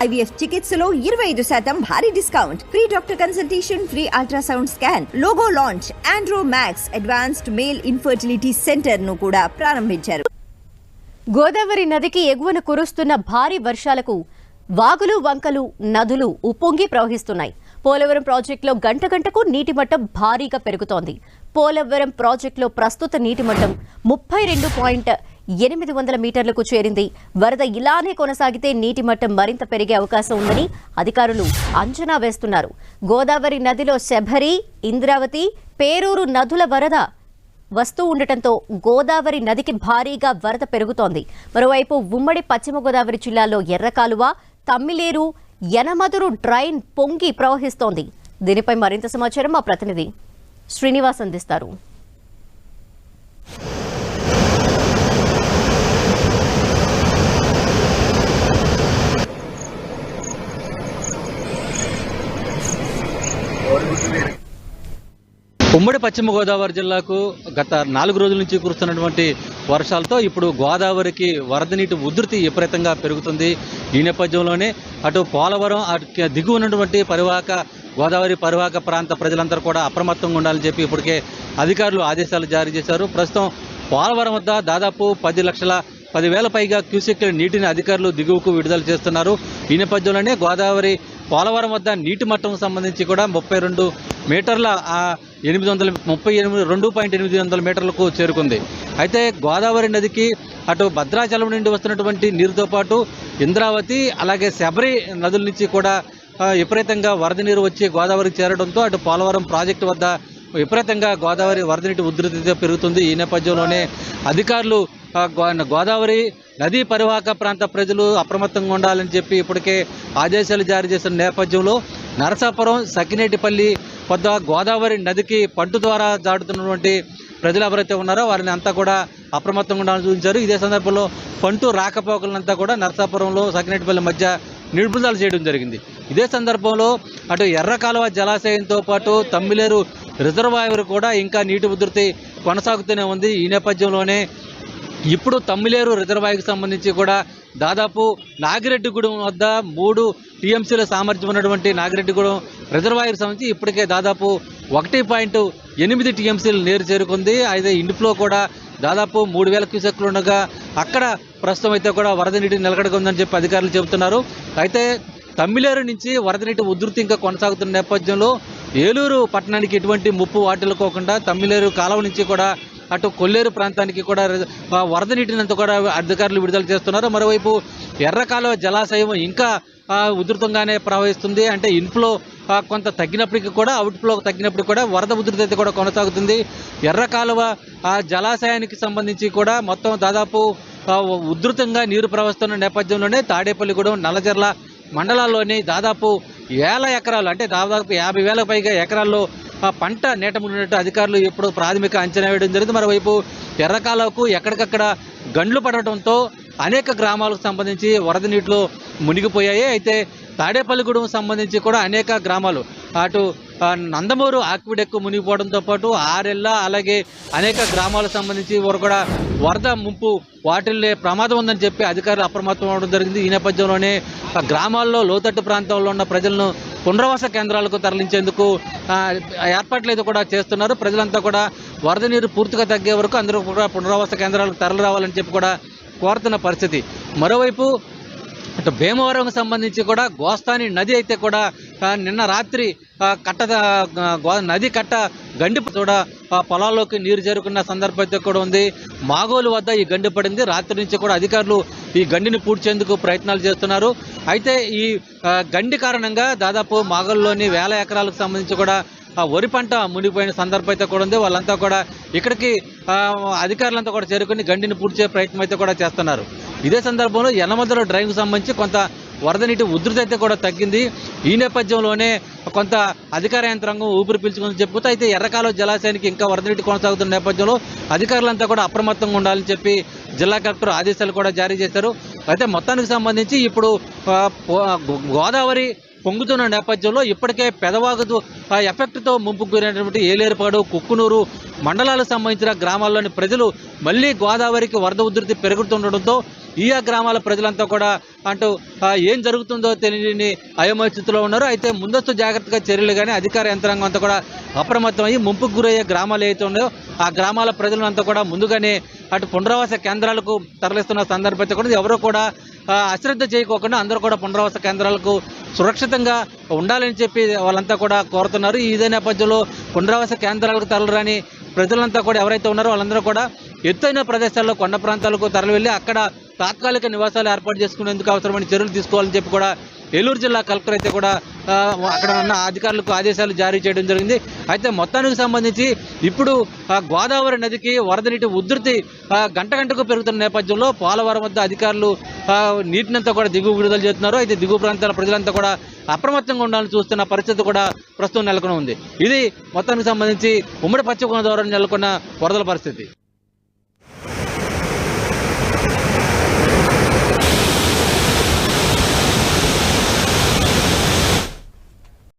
IVF చికిత్సలో 25% భారీ discount, free doctor consultation, free ultrasound scan, logo launch, Andro max advanced male infertility centre ను కూడా ప్రారంభించారు. గోదావరి నదికి ఎగువన కురుస్తున్న భారీ వర్షాలకు వాగులు, వంకలు, నదులు ఉప్పొంగి ప్రవహిస్తున్నాయి. పోలవరం ప్రాజెక్టులో గంట గంటకు నీటి మట్టం భారీగా పెరుగుతోంది. పోలవరం ప్రాజెక్టులో ప్రస్తుత నీటి మట్టం 32.8 మీటర్లకు చేరింది. వరద ఇలానే కొనసాగితే నీటి మట్టం మరింత పెరిగే అవకాశం ఉందని అధికారులు అంచనా వేస్తున్నారు. గోదావరి నదిలో శబరి, ఇంద్రావతి, పేరూరు నదుల వరద వస్తూ ఉండటంతో గోదావరి నదికి భారీగా వరద పెరుగుతోంది. మరోవైపు ఉమ్మడి పశ్చిమ గోదావరి జిల్లాలో ఎర్రకాలువ, తమ్మిలేరు, యనమదురు డ్రైన్ పొంగి ప్రవహిస్తోంది. దీనిపై మరింత సమాచారం మా ప్రతినిధి శ్రీనివాస్ అందిస్తారు. ఉమ్మడి పశ్చిమ గోదావరి జిల్లాకు గత 4 రోజుల నుంచి కురుస్తున్నటువంటి వర్షాలతో ఇప్పుడు గోదావరికి వరద నీటి ఉధృతి విపరీతంగా పెరుగుతుంది. ఈ నేపథ్యంలోనే అటు పోలవరం దిగువ ఉన్నటువంటి గోదావరి పరివాహక ప్రాంత ప్రజలందరూ కూడా అప్రమత్తంగా ఉండాలని చెప్పి ఇప్పటికే అధికారులు ఆదేశాలు జారీ చేశారు. ప్రస్తుతం పోలవరం వద్ద దాదాపు 10,10,000 పైగా క్యూసెక్కుల నీటిని అధికారులు దిగువకు విడుదల చేస్తున్నారు. ఈ నేపథ్యంలోనే గోదావరి పోలవరం వద్ద నీటి మట్టం సంబంధించి కూడా 32 మీటర్ల 2.8 మీటర్లకు చేరుకుంది. అయితే గోదావరి నదికి అటు భద్రాచలం నుండి వస్తున్నటువంటి నీరుతో పాటు ఇంద్రావతి అలాగే శబరి నదుల నుంచి కూడా విపరీతంగా వరద నీరు వచ్చి గోదావరికి చేరడంతో అటు పోలవరం ప్రాజెక్టు వద్ద విపరీతంగా గోదావరి వరద నీటి ఉధృతి పెరుగుతుంది. ఈ నేపథ్యంలోనే అధికారులు గోదావరి నదీ పరివాహక ప్రాంత ప్రజలు అప్రమత్తంగా ఉండాలని చెప్పి ఇప్పటికే ఆదేశాలు జారీ చేసిన నేపథ్యంలో నరసాపురం, సకినేటిపల్లి వద్ద గోదావరి నదికి పంటు ద్వారా దాటుతున్నటువంటి ప్రజలు ఎవరైతే ఉన్నారో వారిని అంతా కూడా అప్రమత్తంగా ఉండాలని సూచించారు. ఇదే సందర్భంలో పంటు రాకపోకలంతా కూడా నరసాపురంలో సకినేటిపల్లి మధ్య నిలుపుదల చేయడం జరిగింది. ఇదే సందర్భంలో అటు ఎర్రకాలువ జలాశయంతో పాటు తమ్మిలేరు రిజర్వాయర్ కూడా ఇంకా నీటి ఉధృతి కొనసాగుతూనే ఉంది. ఈ నేపథ్యంలోనే ఇప్పుడు తమ్మిలేరు రిజర్వాయర్కి సంబంధించి కూడా దాదాపు నాగిరెడ్డిగూడెం వద్ద 3 టీఎంసీల సామర్థ్యం ఉన్నటువంటి నాగిరెడ్డిగూడెం రిజర్వాయర్కి సంబంధించి ఇప్పటికే దాదాపు 1.8 టీఎంసీలు నీరు చేరుకుంది. అయితే ఇంట్లో కూడా దాదాపు 3,000 క్యూసెక్లు ఉండగా అక్కడ ప్రస్తుతం అయితే కూడా వరద నీటి నిలకడగా చెప్పి అధికారులు చెబుతున్నారు. అయితే తమ్మిలేరు నుంచి వరద నీటి ఉధృతి ఇంకా కొనసాగుతున్న నేపథ్యంలో ఏలూరు పట్టణానికి ఎటువంటి ముప్పు వాటిల్లుకోకుండా తమ్మిలేరు కాలువ నుంచి కూడా అటు కొల్లేరు ప్రాంతానికి కూడా వరద నీటిని అంతా కూడా అధికారులు విడుదల చేస్తున్నారు. మరోవైపు ఎర్రకాలువ జలాశయం ఇంకా ఉధృతంగానే ప్రవహిస్తుంది. అంటే ఇన్ఫ్లో కొంత తగ్గినప్పటికీ కూడా అవుట్ఫ్లో తగ్గినప్పటికీ కూడా వరద ఉధృతి అయితే కూడా కొనసాగుతుంది. ఎర్రకాలువ జలాశయానికి సంబంధించి కూడా మొత్తం దాదాపు ఉధృతంగా నీరు ప్రవహిస్తున్న నేపథ్యంలోనే తాడేపల్లిగూడెం, నల్లజర్ల మండలాల్లోని దాదాపు 1,000 ఎకరాలు అంటే దాదాపు 50,000 పైగా ఎకరాల్లో పంట నీట మునిగినట్టు అధికారులు ఇప్పుడు ప్రాథమిక అంచనా వేయడం జరిగింది. మరోవైపు ఎర్రకాలువకు ఎక్కడికక్కడ గండ్లు పడటంతో అనేక గ్రామాలకు సంబంధించి వరద నీటిలో మునిగిపోయాయి. అయితే తాడేపల్లిగూడెం సంబంధించి కూడా అనేక గ్రామాలు అటు నందమూరు ఆక్విడెక్కు మునిగిపోవడంతో పాటు ఆరెల్ల అలాగే అనేక గ్రామాలకు సంబంధించి వారు కూడా వరద ముంపు వాటిల్లే ప్రమాదం ఉందని చెప్పి అధికారులు అప్రమత్తం అవడం జరిగింది. ఈ నేపథ్యంలోనే గ్రామాల్లో లోతట్టు ప్రాంతంలో ఉన్న ప్రజలను పునరావాస కేంద్రాలకు తరలించేందుకు ఏర్పాట్లు అయితే కూడా చేస్తున్నారు. ప్రజలంతా కూడా వరద నీరు పూర్తిగా తగ్గే వరకు అందరూ కూడా పునరావాస కేంద్రాలకు తరలి రావాలని చెప్పి కూడా కోరుతున్న పరిస్థితి. మరోవైపు అటు భీమవరంకు సంబంధించి కూడా గోస్తాని నది అయితే కూడా నిన్న రాత్రి నది కట్ట గండి కూడా పొలాల్లోకి నీరు చేరుకున్న సందర్భం అయితే కూడా ఉంది. మాగోలు వద్ద ఈ గండి పడింది. రాత్రి నుంచి కూడా అధికారులు ఈ గండిని పూడ్చేందుకు ప్రయత్నాలు చేస్తున్నారు. అయితే ఈ గండి కారణంగా దాదాపు మాగోలులోని 1,000 ఎకరాలకు సంబంధించి కూడా వరి పంట మునిగిపోయిన సందర్భం అయితే కూడా ఉంది. వాళ్ళంతా కూడా ఇక్కడికి అధికారులంతా కూడా చేరుకుని గండిని పూడ్చే ప్రయత్నం అయితే కూడా చేస్తున్నారు. ఇదే సందర్భంలో యనమదురు డ్రైన్కు సంబంధించి కొంత వరద నీటి ఉధృతి అయితే కూడా తగ్గింది. ఈ నేపథ్యంలోనే కొంత అధికార యంత్రాంగం ఊపిరి పీల్చుకుందని చెప్పుతూ అయితే ఎర్రకాలువ జలాశయానికి ఇంకా వరద నీటి కొనసాగుతున్న నేపథ్యంలో అధికారులంతా కూడా అప్రమత్తంగా ఉండాలని చెప్పి జిల్లా కలెక్టర్ ఆదేశాలు కూడా జారీ చేశారు. అయితే మొత్తానికి సంబంధించి ఇప్పుడు గోదావరి పొంగుతున్న నేపథ్యంలో ఇప్పటికే పెదవాగుతూ ఎఫెక్ట్తో ముంపుకు గురైనటువంటి ఏలేరుపాడు, కుక్కునూరు మండలాలకు సంబంధించిన గ్రామాల్లోని ప్రజలు మళ్ళీ గోదావరికి వరద ఉధృతి పెరుగుతుండడంతో ఈ గ్రామాల ప్రజలంతా కూడా ఏం జరుగుతుందో తెలియని అయోమయ స్థితిలో ఉన్నారు. అయితే ముందస్తు జాగ్రత్తగా చర్యలు కానీ అధికార యంత్రాంగం అంతా కూడా అప్రమత్తమయ్యి ముంపుకు గురయ్యే గ్రామాలు ఏవైతే ఉన్నాయో ఆ గ్రామాల ప్రజలంతా కూడా ముందుగానే పునరావాస కేంద్రాలకు తరలిస్తున్న సందర్భంతో కూడా ఎవరో కూడా అశ్రద్ధ చేయకోకుండా అందరూ కూడా పునరావాస కేంద్రాలకు సురక్షితంగా ఉండాలని చెప్పి వాళ్ళంతా కూడా కోరుతున్నారు. ఇదే నేపథ్యంలో పునరావాస కేంద్రాలకు తరలిరాని ప్రజలంతా కూడా ఎవరైతే ఉన్నారో వాళ్ళందరూ కూడా ఎత్తైన ప్రదేశాల్లో కొండ ప్రాంతాలకు తరలి వెళ్ళి అక్కడ తాత్కాలిక నివాసాలు ఏర్పాటు చేసుకునేందుకు అవసరమైన చర్యలు తీసుకోవాలని చెప్పి కూడా ఏలూరు జిల్లా కలెక్టర్ అయితే కూడా అక్కడ ఉన్న అధికారులకు ఆదేశాలు జారీ చేయడం జరిగింది. అయితే మొత్తానికి సంబంధించి ఇప్పుడు గోదావరి నదికి వరద నీటి ఉధృతి గంటకు పెరుగుతున్న నేపథ్యంలో పోలవరం వద్ద అధికారులు నీటినంతా కూడా దిగువ విడుదల చేస్తున్నారు. అయితే దిగువ ప్రాంతాల ప్రజలంతా కూడా అప్రమత్తంగా ఉండాలని చూస్తున్న పరిస్థితి కూడా ప్రస్తుతం నెలకొని ఉంది. ఇది మొత్తానికి సంబంధించి ఉమ్మడి పశ్చిమ గోదావరి నెలకొన్న వరదల పరిస్థితి.